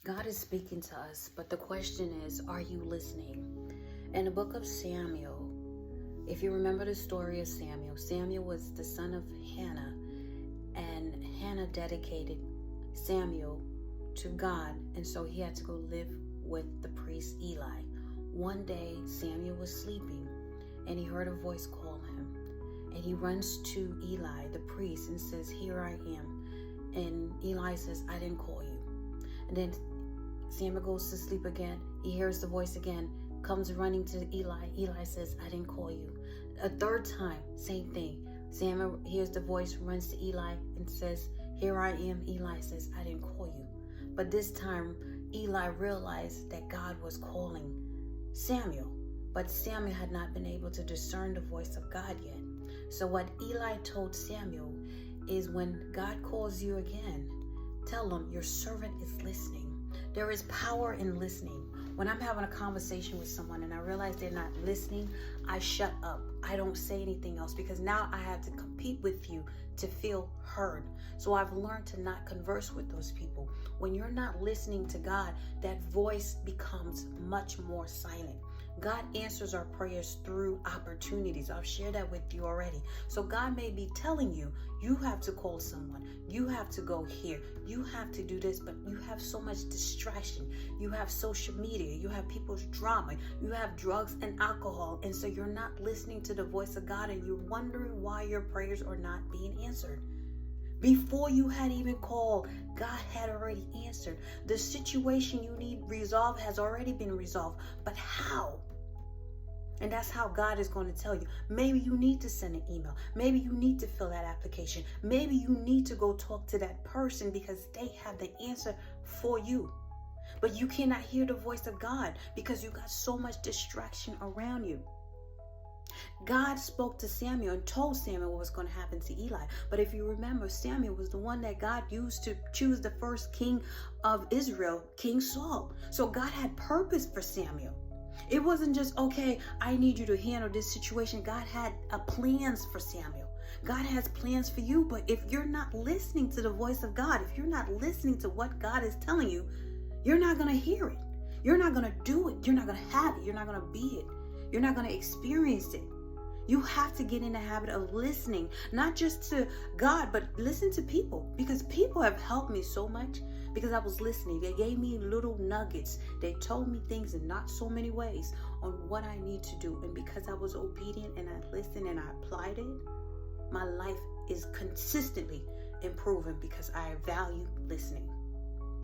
God is speaking to us, but the question is, are you listening? In the book of Samuel, if you remember the story of Samuel, Samuel was the son of Hannah, and Hannah dedicated Samuel to God, and so he had to go live with the priest Eli. One day, Samuel was sleeping, and he heard a voice call him, and he runs to Eli, the priest, and says, "Here I am." And Eli says, "I didn't call you." And then Samuel goes to sleep again. He hears the voice again, comes running to Eli. Eli says, "I didn't call you." A third time, same thing. Samuel hears the voice, runs to Eli and says, "Here I am." Eli says, "I didn't call you." But this time, Eli realized that God was calling Samuel. But Samuel had not been able to discern the voice of God yet. So what Eli told Samuel is, when God calls you again, tell him your servant is listening. There is power in listening. When I'm having a conversation with someone and I realize they're not listening, I shut up. I don't say anything else, because now I have to compete with you to feel heard. So I've learned to not converse with those people. When you're not listening to God, that voice becomes much more silent. God answers our prayers through opportunities. I've shared that with you already. So God may be telling you, you have to call someone. You have to go here. You have to do this, but you have so much distraction. You have social media. You have people's drama. You have drugs and alcohol. And so you're not listening to the voice of God, and you're wondering why your prayers are not being answered. Before you had even called, God had already answered. The situation you need resolved has already been resolved. But how? And that's how God is going to tell you. Maybe you need to send an email. Maybe you need to fill that application. Maybe you need to go talk to that person because they have the answer for you. But you cannot hear the voice of God because you got so much distraction around you. God spoke to Samuel and told Samuel what was going to happen to Eli. But if you remember, Samuel was the one that God used to choose the first king of Israel, King Saul. So God had purpose for Samuel. It wasn't just, okay, I need you to handle this situation. God had plans for Samuel. God has plans for you. But if you're not listening to the voice of God, if you're not listening to what God is telling you, you're not going to hear it. You're not going to do it. You're not going to have it. You're not going to be it. You're not going to experience it. You have to get in the habit of listening, not just to God, but listen to people, because people have helped me so much because I was listening. They gave me little nuggets. They told me things in not so many ways on what I need to do. And because I was obedient and I listened and I applied it, my life is consistently improving because I value listening.